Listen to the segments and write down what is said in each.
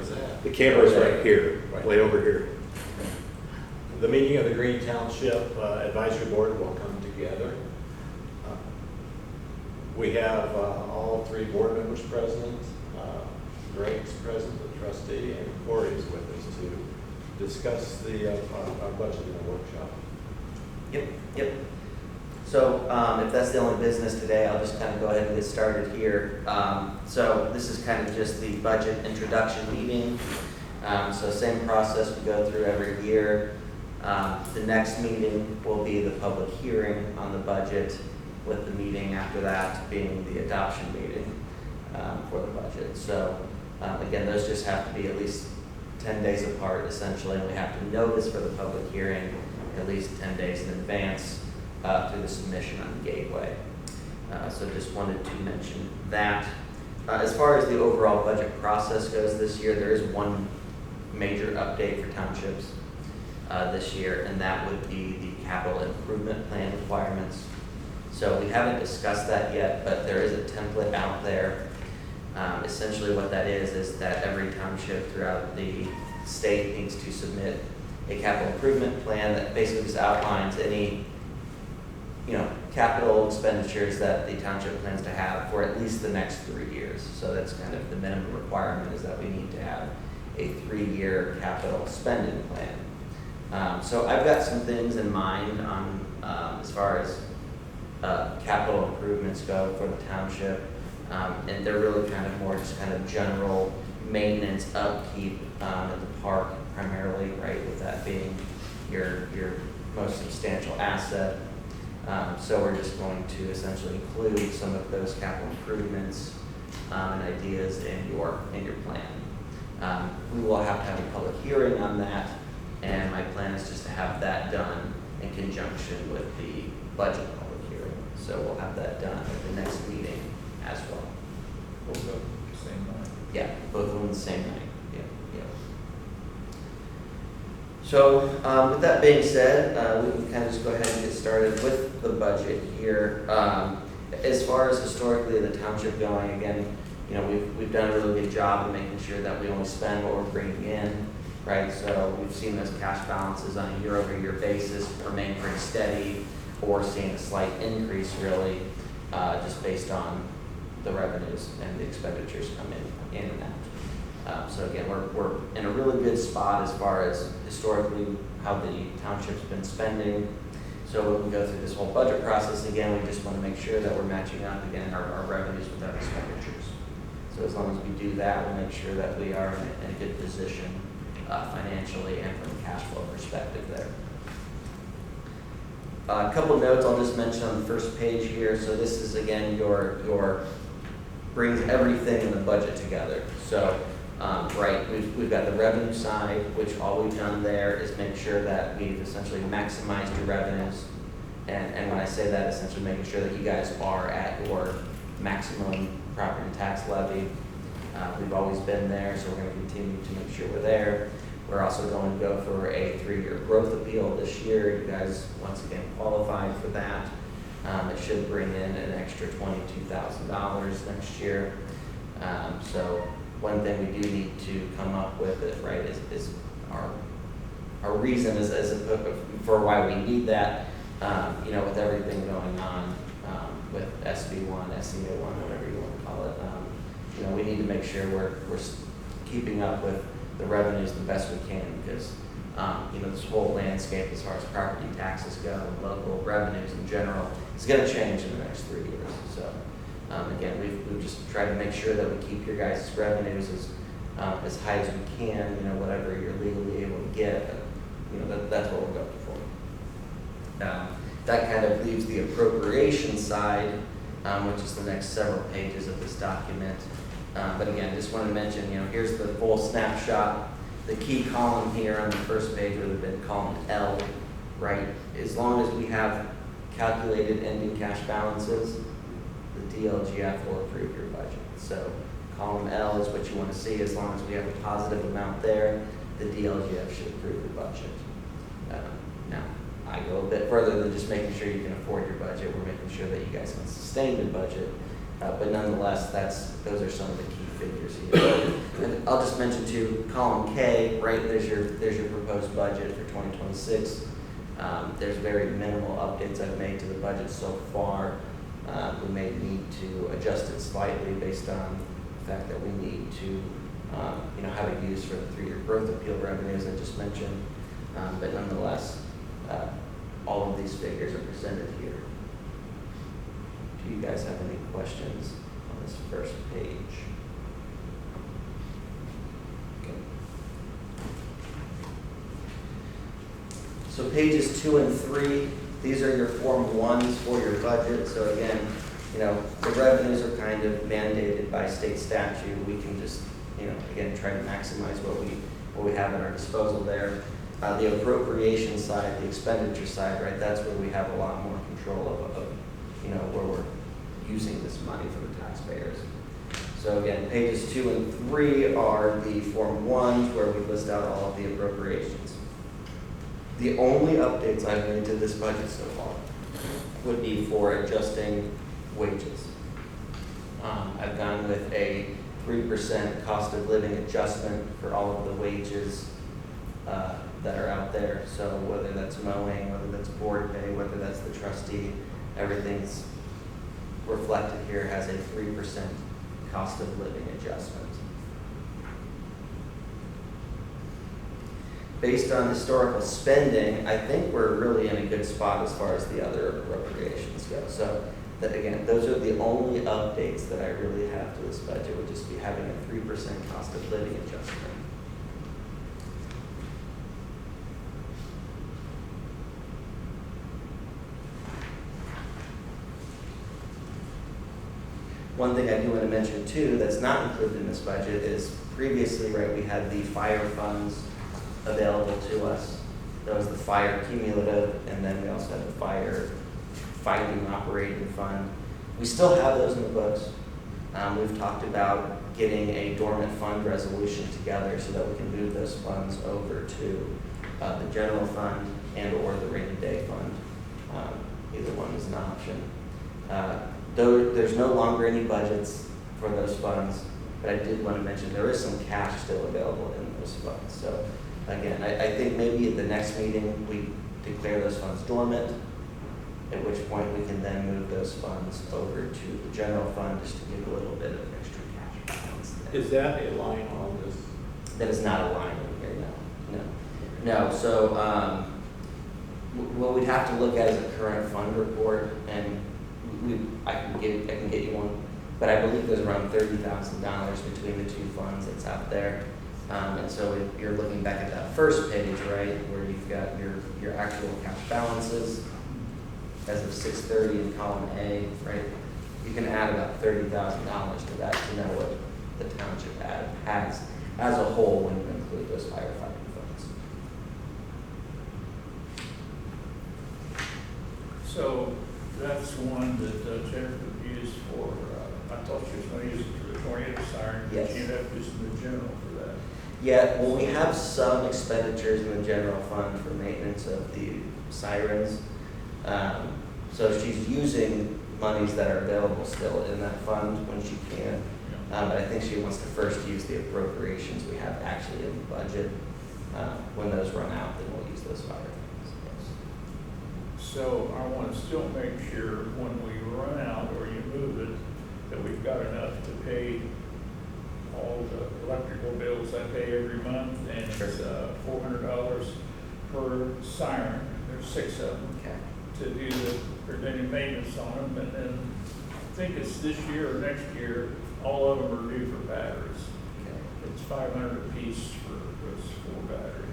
is that? The camera's right here, way over here. The meeting of the Green Township Advisory Board will come together. We have all three board members present. Greg's present, the trustee, and Corey's with us to discuss our budget in a workshop. Yep. So if that's the only business today, I'll just kind of go ahead and get started here. So this is kind of just the budget introduction meeting. So same process we go through every year. The next meeting will be the public hearing on the budget, with the meeting after that being the adoption meeting for the budget. So again, those just have to be at least 10 days apart essentially, and we have to notice for the public hearing at least 10 days in advance through the submission on the gateway. So just wanted to mention that. As far as the overall budget process goes this year, there is one major update for townships this year, and that would be the capital improvement plan requirements. So we haven't discussed that yet, but there is a template out there. Essentially what that is that every township throughout the state needs to submit a capital improvement plan that basically just outlines any capital expenditures that the township plans to have for at least the next 3 years. So that's kind of the minimum requirement, is that we need to have a 3-year capital spending plan. So I've got some things in mind on as far as capital improvements go for the township, and they're really kind of more just kind of general maintenance, upkeep at the park primarily, right, with that being your most substantial asset. So we're just going to essentially include some of those capital improvements and ideas in your plan. We will have to have a public hearing on that, and my plan is just to have that done in conjunction with the budget public hearing. So we'll have that done at the next meeting as well. Both of them the same night. Yeah, both of them the same night. Yeah. So with that being said, we can kind of just go ahead and get started with the budget here. As far as historically the township going, again, we've done a really good job of making sure that we only spend what we're bringing in, right? So we've seen those cash balances on a year-over-year basis remain pretty steady, or seeing a slight increase really, just based on the revenues and the expenditures come in and out. So again, we're in a really good spot as far as historically how the township's been spending. So when we go through this whole budget process again, we just want to make sure that we're matching up again our revenues with our expenditures. So as long as we do that, we'll make sure that we are in a good position financially and from a cash flow perspective there. A couple notes I'll just mention on the first page here. So this is again your brings everything in the budget together. So right, we've got the revenue side, which all we've done there is make sure that we've essentially maximized your revenues. And when I say that, essentially making sure that you guys are at your maximum property tax levy. We've always been there, so we're going to continue to make sure we're there. We're also going to go for a 3-year growth appeal this year. You guys, once again, qualified for that. It should bring in an extra $22,000 next year. So one thing we do need to come up with, right, is our reason for why we need that. With everything going on with SB1, SEO1, whatever you want to call it, we need to make sure we're keeping up with the revenues the best we can, because this whole landscape as far as property taxes go and local revenues in general is going to change in the next 3 years. So again, we've just tried to make sure that we keep your guys' revenues as high as we can. Whatever you're legally able to get, that's what we're going for. That kind of leaves the appropriation side, which is the next several pages of this document. But again, just want to mention, here's the full snapshot. The key column here on the first page would have been column L, right? As long as we have calculated ending cash balances, the DLGF will approve your budget. So column L is what you want to see. As long as we have a positive amount there, the DLGF should approve your budget. Now, I go a bit further than just making sure you can afford your budget. We're making sure that you guys can sustain your budget But nonetheless, those are some of the key figures here. And I'll just mention too, column K, right, there's your proposed budget for 2026. There's very minimal updates I've made to the budget so far. We may need to adjust it slightly based on the fact that we need to, have it used for the 3-year growth appeal revenues I just mentioned. But nonetheless, all of these figures are presented here. Do you guys have any questions on this first page? Okay. So pages 2 and 3, these are your Form 1s for your budget. So again, the revenues are kind of mandated by state statute. We can just, again, try to maximize what we have at our disposal there. The appropriation side, the expenditure side, right, that's where we have a lot more control of where we're using this money for the taxpayers. So again, pages 2 and 3 are the Form 1s where we list out all of the appropriations. The only updates I've made to this budget so far would be for adjusting wages. I've gone with a 3% cost of living adjustment for all of the wages that are out there. So whether that's mowing, whether that's board pay, whether that's the trustee, everything's reflected here has a 3% cost of living adjustment. Based on historical spending, I think we're really in a good spot as far as the other appropriations go. So that again, those are the only updates that I really have to this budget, would just be having a 3% cost of living adjustment. One thing I do want to mention too that's not included in this budget is previously, right, we had the fire funds available to us. That was the fire cumulative, and then we also had the fire fighting operating fund. We still have those in the books. We've talked about getting a dormant fund resolution together so that we can move those funds over to the general fund and or the rainy day fund. Either one is an option. Though there's no longer any budgets for those funds, but I did want to mention there is some cash still available in those funds. So again, I think maybe at the next meeting we declare those funds dormant, at which point we can then move those funds over to the general fund just to give a little bit of extra cash balance there. Is that a line on this? That is not a line in here, no. So what we'd have to look at is a current fund report, and I can get you one, but I believe there's around $30,000 between the two funds that's out there. And so if you're looking back at that first page, right, where you've got your actual cash balances as of 6/30 in column A, right, you can add about $30,000 to that to know what the township has as a whole when you include those firefighting funds. So that's one that Jennifer used for, I thought she was going to use it for the tornado siren, but Yes. she ended up using the general for that. Yeah, well, we have some expenditures in the general fund for maintenance of the sirens. So she's using monies that are available still in that fund when she can. But I think she wants to first use the appropriations we have actually in the budget. When those run out, then we'll use those fire funds. So I want to still make sure when we run out or you move it, that we've got enough to pay all the electrical bills I pay every month, and it's $400 per siren. There's 6 of them. Okay. To do the preventive maintenance on them, and then I think it's this year or next year, all of them are due for batteries. Okay. It's $500 a piece for those 4 batteries.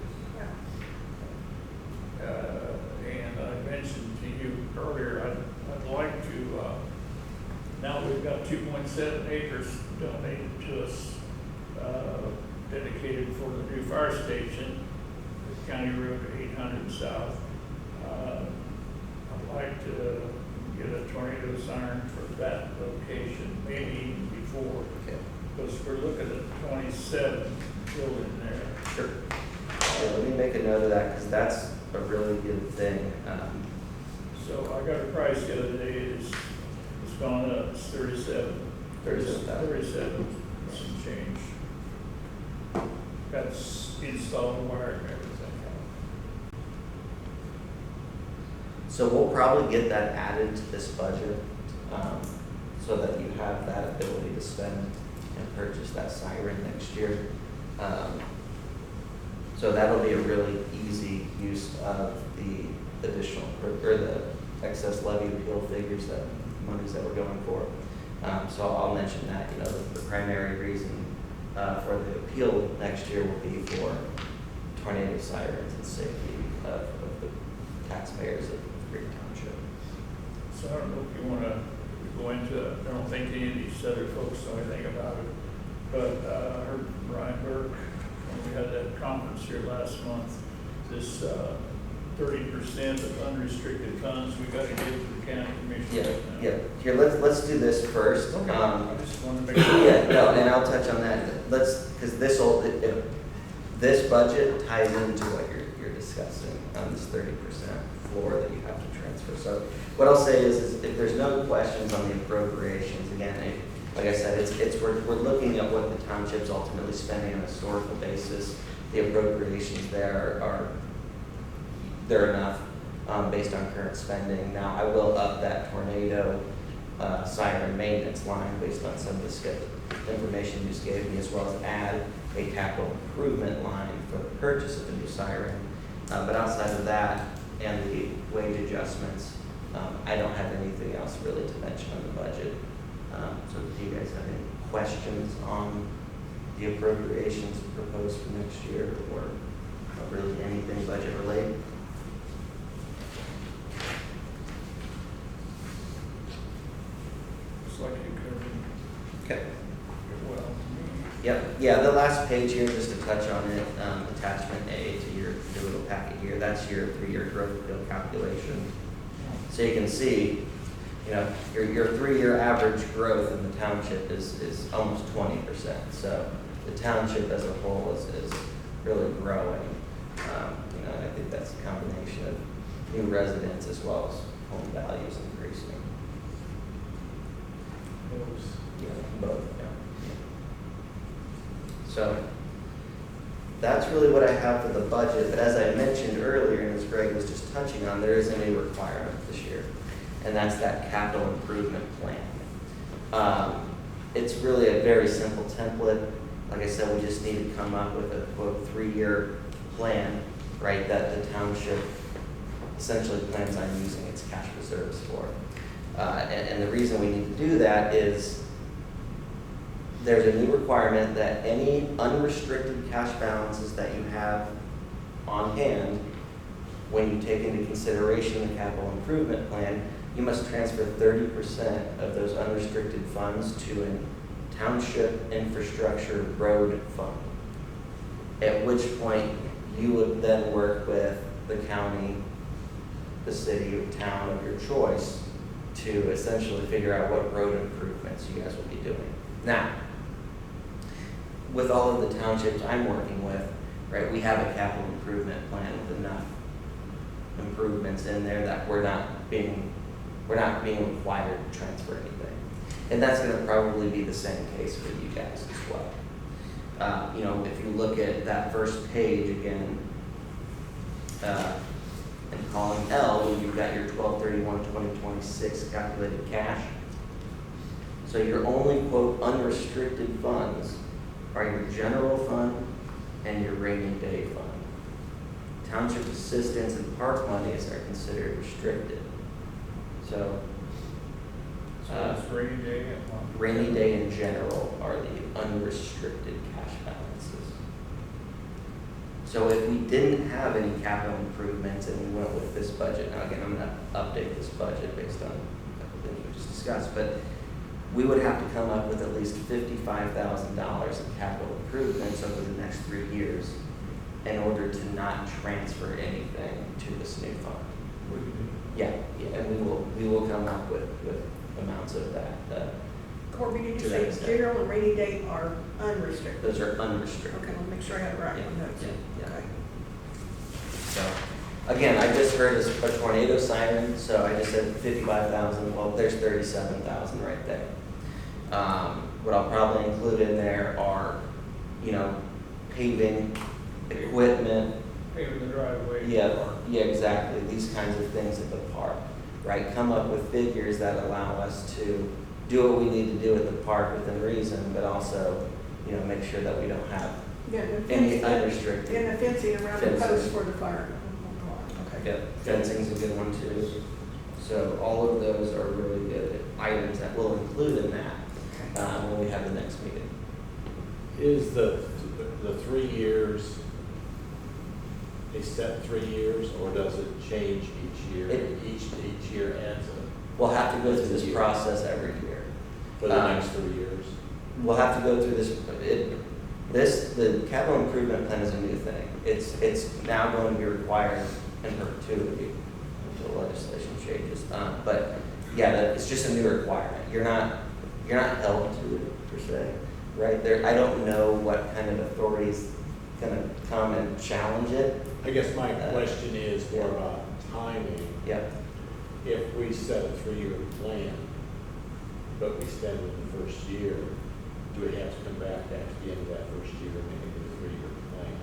And I mentioned to you earlier, I'd like to, now we've got 2.7 acres donated to us, dedicated for the new fire station, County Road 800 South. I'd like to get a tornado siren for that location, maybe even before, Okay. because we're looking at 27 building there. Sure. Yeah, let me make a note of that because that's a really good thing. So I got a price the other day, it's It's gone up, it's 37. 37,000. 37, some change. That's installed wire and everything. So we'll probably get that added to this budget, so that you have that ability to spend and purchase that siren next year. So that'll be a really easy use of the additional, or the excess levy appeal figures, that monies that we're going for. So I'll mention that, the primary reason for the appeal next year will be for tornado sirens and safety of the taxpayers of Green Township. So I don't know if you want to go into it. I don't think any of these other folks know anything about it. But I heard Brian Burke, when we had that conference here last month, this 30% of unrestricted funds we got to give to the county commission. Yeah. Here, let's do this first. Okay. I just want to make sure. Yeah, no, and I'll touch on that. Because this budget ties into what you're discussing on this 30% floor that you have to transfer. So what I'll say is if there's no questions on the appropriations, again, like I said, we're looking at what the township's ultimately spending on a historical basis. The appropriations there they're enough based on current spending. Now, I will up that tornado siren maintenance line based on some of the information you just gave me, as well as add a capital improvement line for the purchase of a new siren. But outside of that and the wage adjustments, I don't have anything else really to mention on the budget. So do you guys have any questions on the appropriations proposed for next year, or really anything budget related? Looks like you covered Okay. it well to me. Yep, yeah, the last page here, just to touch on it, attachment A to your little packet here, that's your 3-year growth bill calculation. So you can see, your 3-year average growth in the township is almost 20%. So the township as a whole is really growing. And I think that's a combination of new residents as well as home values increasing. Both, yeah. So that's really what I have for the budget. But as I mentioned earlier, and as Greg was just touching on, there is a new requirement this year, and that's that capital improvement plan. It's really a very simple template. Like I said, we just need to come up with a quote 3-year plan, right, that the township essentially plans on using its cash reserves for. And the reason we need to do that is there's a new requirement that any unrestricted cash balances that you have on hand, when you take into consideration the capital improvement plan, you must transfer 30% of those unrestricted funds to a township infrastructure road fund. At which point you would then work with the county, the city or town of your choice to essentially figure out what road improvements you guys will be doing. Now, with all of the townships I'm working with, right, we have a capital improvement plan with enough improvements in there that we're not being required to transfer anything. And that's going to probably be the same case for you guys as well. If you look at that first page again, in column L, you've got your 12/31/2026 calculated cash. So your only quote unrestricted funds are your general fund and your rainy day fund. Township assistance and park monies are considered restricted. So It's rainy day and what? rainy day in general are the unrestricted cash balances. So if we didn't have any capital improvements and we went with this budget, now again, I'm going to update this budget based on a couple things we just discussed, but we would have to come up with at least $55,000 in capital improvements over the next 3 years in order to not transfer anything to this new fund. Yeah, and we will come up with amounts of that. Corby, did To you that say extent. general and rainy day are unrestricted? Those are unrestricted. Okay, let me make sure I have it right in the notes. Yeah. Okay. So Again, I just heard a tornado siren, so I just said 55,000, well, there's 37,000 right there. What I'll probably include in there are, you know, paving, equipment, Paving the driveway. yeah, exactly, these kinds of things at the park, right? Come up with figures that allow us to do what we need to do at the park within reason, but also, you know, make sure that we don't have Yeah, the any fencing- unrestricted. And the fencing around the Fencing. post for the fire. Okay. Yep, fencing's a good one too. So all of those are really good items that we'll include in that when we have the next meeting. Is the 3 years a set 3 years, or does it change each year? Each year adds We'll have to go through this process every year. for the next 3 years? We'll have to go through the capital improvement plan is a new thing. It's now going to be required in perpetuity until legislation changes. But yeah, it's just a new requirement. You're not held to it per se, right? I don't know what kind of authority's gonna come and challenge it. I guess my question is more about timing. Yep. If we set a 3-year plan, but we spend it in the first year, do we have to come back after the end of that first year and make it a 3-year plan?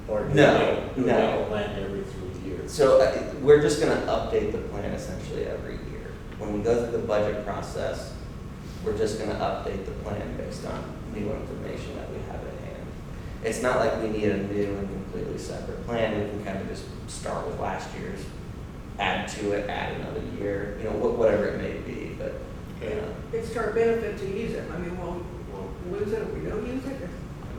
Or do we No. make a plan every 3 years? So we're just gonna update the plan essentially every year. When we go through the budget process, we're just gonna update the plan based on new information that we have at hand. It's not like we need a new and completely separate plan. We can kind of just start with last year's, add to it, add another year, you know, whatever it may be, but. It's to our benefit to use it. I mean, we'll lose it if we don't use it.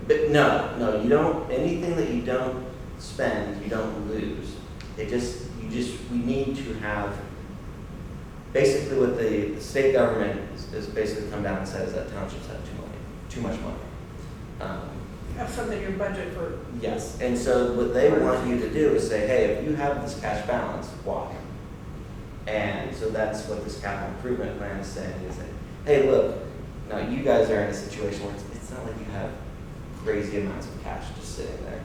But no, you don't, anything that you don't spend, you don't lose. We need to have, basically what the state government is basically come down and says that townships have too much money. Have something in your budget for. Yes, and so what they want you to do is say, hey, if you have this cash balance, why? And so that's what this capital improvement plan is saying, is that, hey, look, now you guys are in a situation where it's not like you have crazy amounts of cash just sitting there.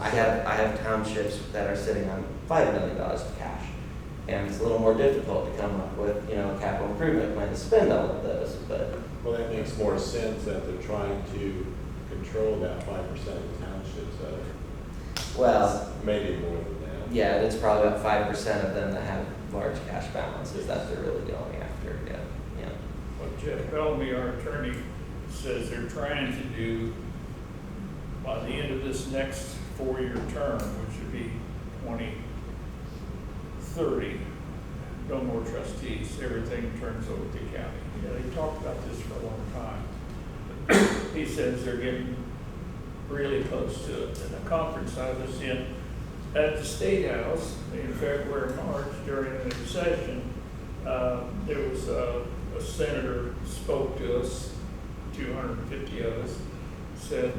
I have townships that are sitting on $5 million of cash, and it's a little more difficult to come up with, you know, a capital improvement plan to spend all of those, but. Well, that makes more sense that they're trying to control about 5% of the townships. Well, Maybe more than that. yeah, it's probably about 5% of them that have large cash balances that they're really going after, yeah. What Jeff Bellamy, our attorney, says they're trying to do by the end of this next 4-year term, which would be 2030, no more trustees, everything turns over to the county. You know, they talked about this for a long time. He says they're getting really close to it. In a conference I was in at the State House in February, March, during an session, there was a senator spoke to us, 250 of us, said,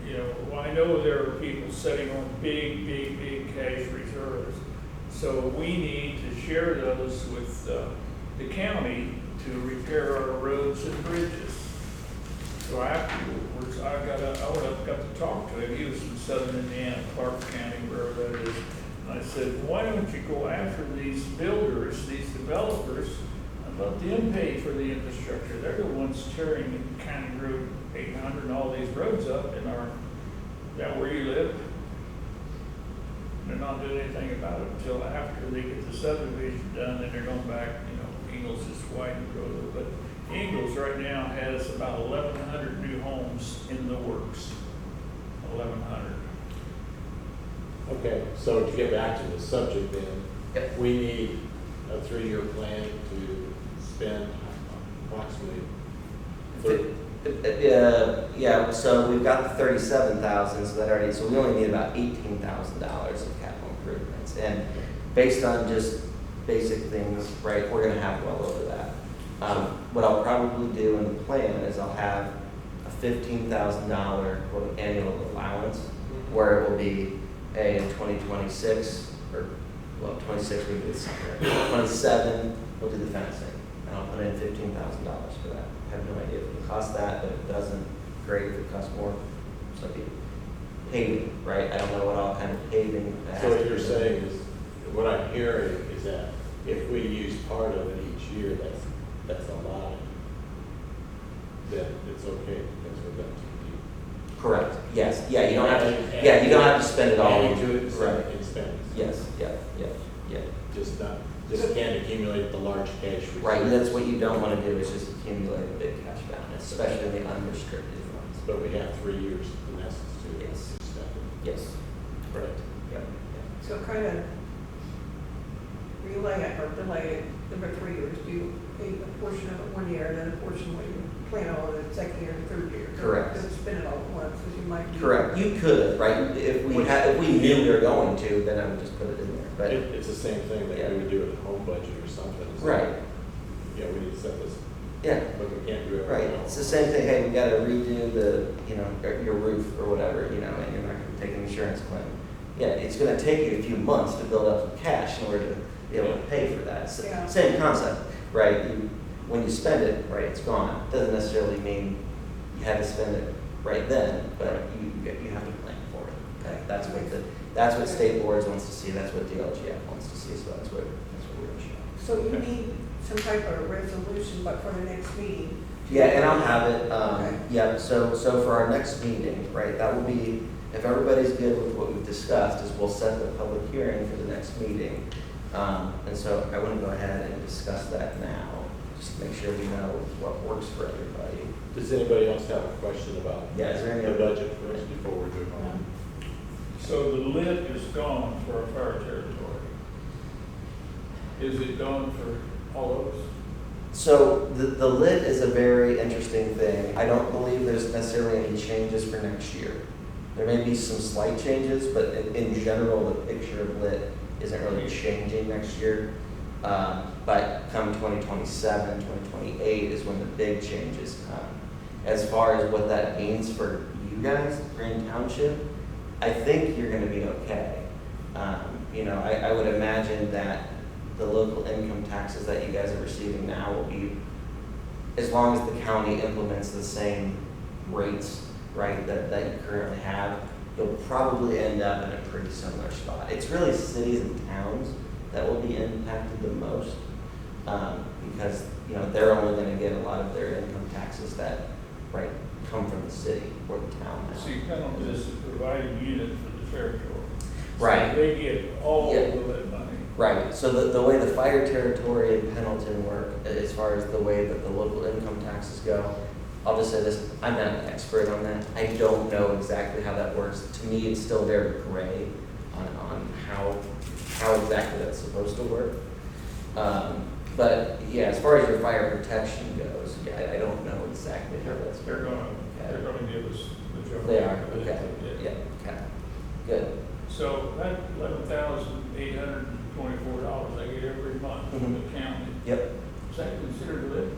you know, well, I know there are people sitting on big cash reserves. So we need to share those with the county to repair our roads and bridges. So afterwards, I got to talk to him. He was from Southern Indiana, Clark County, wherever that is. And I said, why don't you go after these builders, these developers, and let them pay for the infrastructure? They're the ones tearing County Road 800 and all these roads up in down where you live. They're not doing anything about it until after they get the subdivision done, then they're going back, you know, Ingalls is widened the road. But Ingalls right now has about 1,100 new homes in the works. 1,100. Okay, so to get back to the subject then, Yep. we need a 3-year plan to spend approximately Yeah, so we've got the 37,000, so we only need about $18,000 of capital improvements. And based on just basic things, right, we're gonna have well over that. What I'll probably do in the plan is I'll have a $15,000 annual allowance, where it will be, in 2026, or, well, 26 we do the summer, 27 we'll do the fencing, and I'll put in $15,000 for that. I have no idea if it costs that, but if it doesn't, great. If it costs more, so be it. paving, right? I don't know what all kind of paving. that So has what to you're be done. saying is, what I'm hearing is that if we use part of it each year, that's allowed, then it's okay, because we're going to Correct, yes, yeah, you don't have to, Adding- yeah, you don't have to spend keep it all. adding to it Right, expense. yes, yeah, yeah, yeah. Just can't accumulate the large cash reserve. Right, that's what you don't wanna do, is just accumulate a big cash balance, especially in the unrestricted funds. But we have 3 years in essence to Yes. spend it. Yes, correct, yeah, yeah. So kind of relay it or delay it over 3 years, do a portion of it 1 year, and then a portion what you plan on in the second year and third year. Correct. Don't spend it all at once, because you might be. Correct, you could, right, if we knew we were going to, then I would just put it in there, but, It's the same thing that Yeah. we would do with a home budget or something. It's right, like, Yeah, we need to set this, yeah. but we can't do it Right, now. it's the same thing, hey, we gotta redo the, your roof or whatever, and you're not gonna take an insurance claim. Yeah, it's gonna take you a few months to build up some cash in order to be able to pay for that. It's the Yeah. Same concept, right? When you spend it, right, it's gone. Doesn't necessarily mean you had to spend it right then, but you have to plan for it. Okay, that's what state boards wants to see, that's what DLGF wants to see, so that's what we're gonna show. So you need some type of resolution, but for the next meeting. Yeah, and I'll have it, Okay. yeah, so for our next meeting, right, that will be, if everybody's good with what we've discussed, is we'll set the public hearing for the next meeting. And so I want to go ahead and discuss that now, just to make sure we know what works for everybody. Does anybody else have a question about Yeah, is there any the other- budget for us before we move on? So the lit is gone for our fire territory. Is it gone for all of us? So the lit is a very interesting thing. I don't believe there's necessarily any changes for next year. There may be some slight changes, but in general, the picture of lit isn't really changing next year. But come 2027, 2028 is when the big changes come. As far as what that means for you guys, Green Township, I think you're gonna be okay. I would imagine that the local income taxes that you guys are receiving now will be, as long as the county implements the same rates, right, that you currently have, you'll probably end up in a pretty similar spot. It's really cities and towns that will be impacted the most, because, they're only gonna get a lot of their income taxes that, right, come from the city or the town now. See, Pendleton is the providing unit for the territory. Right. So they get all Yeah. of that money. Right, so the way the fire territory in Pendleton work, as far as the way that the local income taxes go, I'll just say this, I'm not an expert on that. I don't know exactly how that works. To me, it's still very gray on how exactly that's supposed to work. But yeah, as far as your fire protection goes, yeah, I don't know exactly how that's. They're gonna give us the majority. They are, of it. okay, yeah, okay, good. So that $11,824 I get every month from the county, Yep, is that considered lit?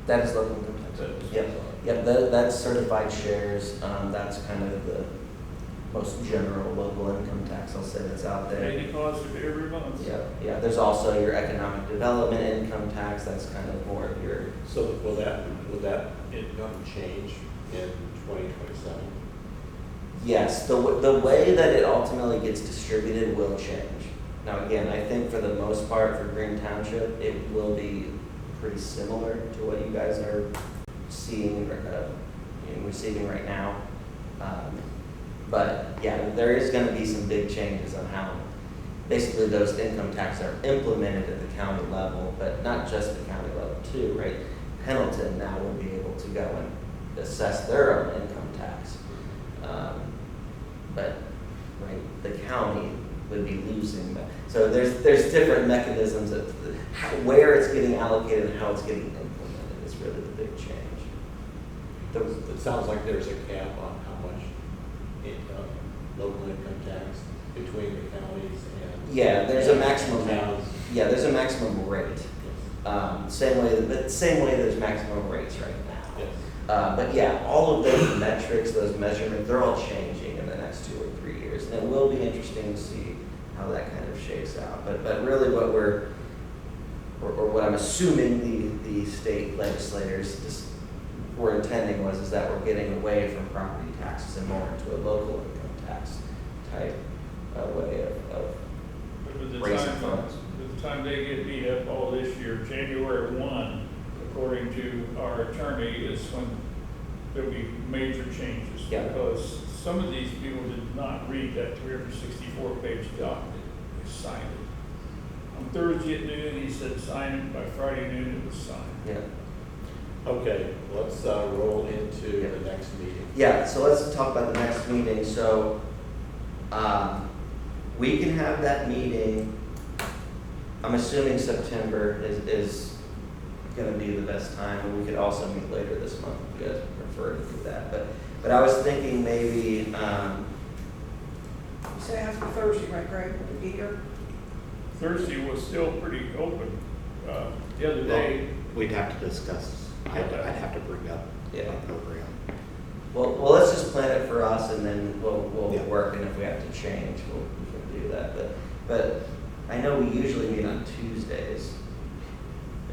that is local income tax. Yep, yep, that's certified shares, that's kind of the most general local income tax, I'll say, that's out there. They deposit every month. Yeah, there's also your economic development income tax, that's kind of more of your, So will that income change in 2027? yes, the way that it ultimately gets distributed will change. Now, again, I think for the most part for Green Township, it will be pretty similar to what you guys are seeing and receiving right now. But yeah, there is gonna be some big changes on how basically those income taxes are implemented at the county level, but not just the county level too, right? Pendleton now will be able to go and assess their own income tax. But, right, the county would be losing that. So there's different mechanisms of where it's getting allocated and how it's getting implemented is really the big change. It sounds like there's a cap on how much local income tax between the counties and. Yeah, there's a maximum. Towns. Yeah, there's a maximum rate. Same way there's maximum rates right now. Yes. But yeah, all of those metrics, those measurements, they're all changing in the next 2 or 3 years. And it will be interesting to see how that kind of shakes out. But really what I'm assuming the state legislators were intending is that we're getting away from property taxes and more into a local income tax type way of But with the raising time, funds. with the time they get beat up all this year, January 1, according to our attorney, is when there'll be major changes. Yeah. Because some of these people did not read that 364-page document, they signed it. On Thursday at noon, he said sign it, by Friday noon it was signed. Yeah. Okay, let's roll into the next meeting. Yeah, so let's talk about the next meeting. So, we can have that meeting, I'm assuming September is gonna be the best time, and we could also meet later this month, if you guys prefer to do that. But I was thinking maybe, You say it has to be Thursday, right, Greg, to be here? Thursday was still pretty open. The other day, We'd have to discuss, I'd have to bring up Yeah. a program. well, let's just plan it for us, and then we'll Yeah. work, and if we have to change, we can do that. But I know we usually meet on Tuesdays.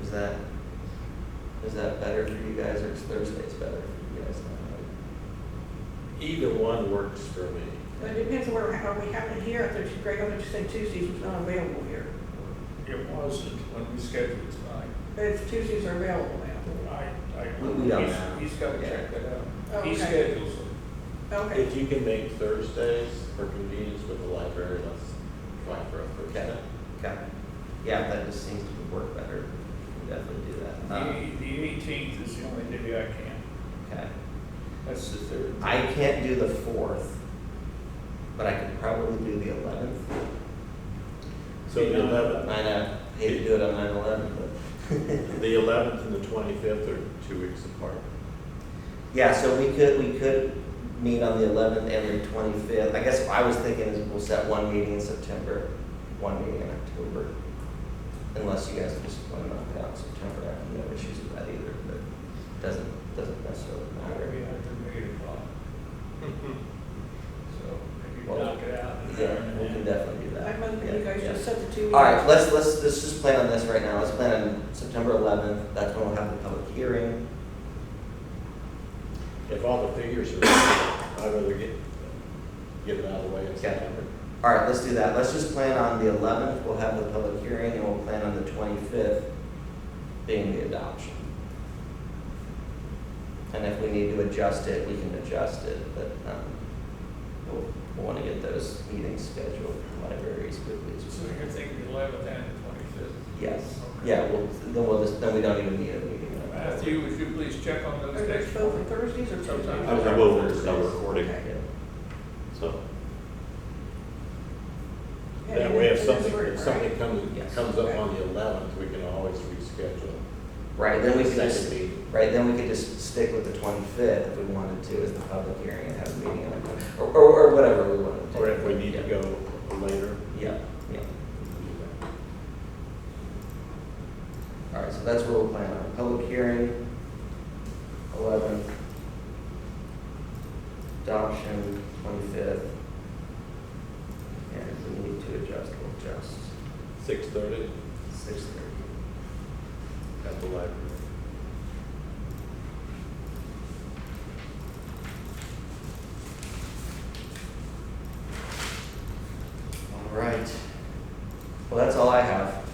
Is that better for you guys, or is Thursdays better for you guys? Either one works for me. But it depends on where, are we having it here? I thought you, Greg, I thought you said Tuesdays was not available here. it wasn't when we scheduled it tonight. But if Tuesdays are available now. We don't know. He's got to check that out. Oh, He okay. schedules them. Okay. If you can make Thursdays for convenience with the library, let's try for a Thursday. Okay. Yeah, that just seems to work better. We can definitely do that. The 18th is the only day I can. Okay. That's the third. I can't do the 4th, but I could probably do the 11th. So the 11th, I know, hate to do it on 9/11, but. the 11th and the 25th are 2 weeks apart. Yeah, so we could meet on the 11th and the 25th. I guess what I was thinking is we'll set one meeting in September, one meeting in October. Unless you guys just want to knock it out in September, I have no issues with that either, but it doesn't necessarily matter. Maybe after 8 o'clock. So maybe Well, knock it out. Yeah, we can definitely do that. I'm hoping you guys Yeah, just yeah. set the 2 meetings. All right, let's just plan on this right now. Let's plan on September 11th. That's when we'll have the public hearing. If all the figures are right, I'd rather get it out of the way in Okay. September. All right, let's do that. Let's just plan on the 11th. We'll have the public hearing, and we'll plan on the 25th being the adoption. And if we need to adjust it, we can adjust it, but we'll want to get those meetings scheduled in the library as quickly as So we you're can. thinking the 11th and the 25th? Yes. Okay. Yeah, then we don't even need a meeting. Matthew, would you please check on those Are they dates? both on Thursdays or Tuesdays? Sometimes. I will start recording, Okay. so. And That way, if then something, right? if something Yes. comes up on the 11th, we can always reschedule. Right, then we The could just, second meeting. right, then we could just stick with the 25th if we wanted to as the public hearing and have a meeting on it, or whatever we wanted to do. Or if we need to Yeah. go later. Yeah, yeah. All right, so that's what we'll plan on. Public hearing, 11th. Adoption, 25th. And if we need to adjust, we'll adjust. 6:30 6:30. at the library. All right. Well, that's all I have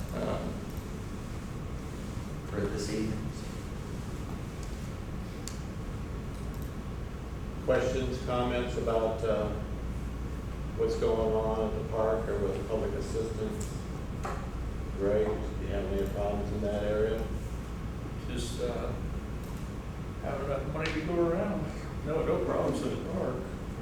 for this evening. Questions, comments about what's going on at the park or with public assistance? Greg, do you have any problems in that area? Just have enough money to go around. No problems at the park.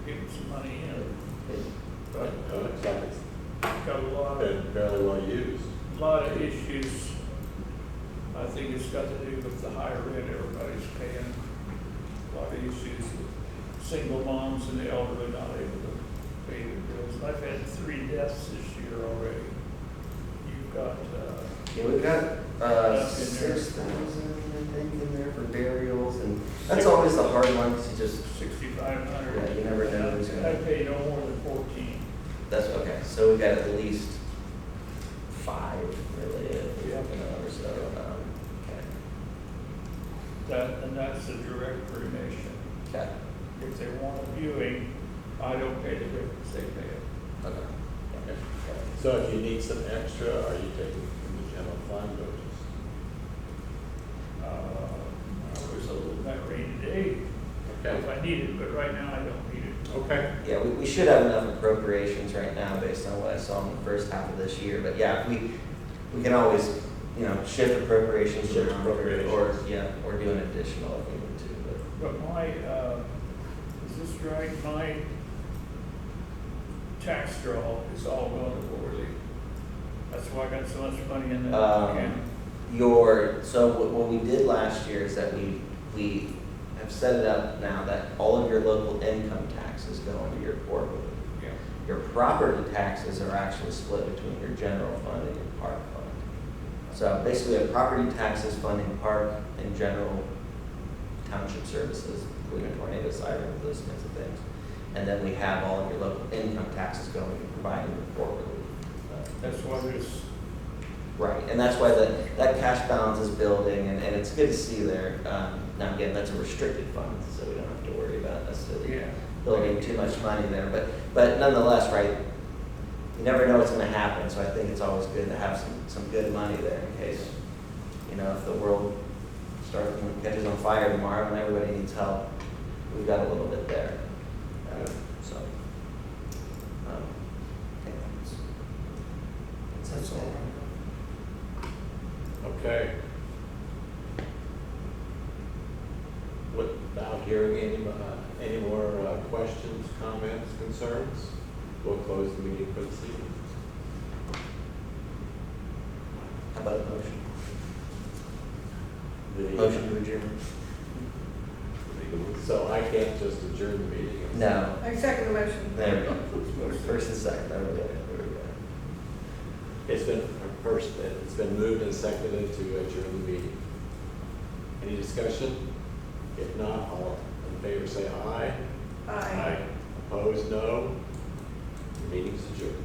We're getting some money in. But Looks like it's got a lot been fairly well used. of issues. I think it's got to do with the higher rent everybody's paying. A lot of issues with single moms and the elderly not able to pay their bills. I've had 3 deaths this year already. You've got, Yeah, we've got Enough in there. 6,000, I think, in there for burials, and that's always the hard one, because you just, 6,500. Yeah, you never know who's gonna- I pay no more than 14. that's okay. So we've got at least 5, really, if we have another, so, okay. And that's a direct cremation. Okay. If they want a viewing, I don't pay the difference, they pay it. Okay. Okay. So if you need some extra, are you taking from the general fund or just? I was a little bit rainy today, if Okay. I need it, but right now I don't need it. Okay. Yeah, we should have enough appropriations right now based on what I saw in the first half of this year, but yeah, we can always, you know, shift appropriations Shift around or, appropriations. yeah, or do an additional if we need to, but. But my, is this right, my tax draw is all going to Worley. That's why I got so much money in that account. So what we did last year is that we have set it up now that all of your local income taxes go into your quarterly. Yeah. Your property taxes are actually split between your general fund and your park fund. So basically, we have property taxes funding park and general township services, including tornado sirens, those kinds of things. And then we have all of your local income taxes going and providing your quarterly. That's why there's, Right, and that's why that cash balance is building, and it's good to see there. Now, again, that's a restricted fund, so we don't have to worry about necessarily yeah. building too much money there. But nonetheless, right, you never know what's gonna happen, so I think it's always good to have some good money there in case, you know, if the world catches on fire tomorrow and everybody needs help, we've got a little bit there. So, I think that's all. Okay. Without hearing any more questions, comments, concerns, we'll close the meeting for this evening. How about a motion? The- Motion to adjourn? So I can't just adjourn the meeting? No. I second the motion. There we go. First and second, there we go. It's been moved and seconded to adjourn the meeting. Any discussion? If not, all in favor say aye. Aye. Opposed, no. The meeting's adjourned.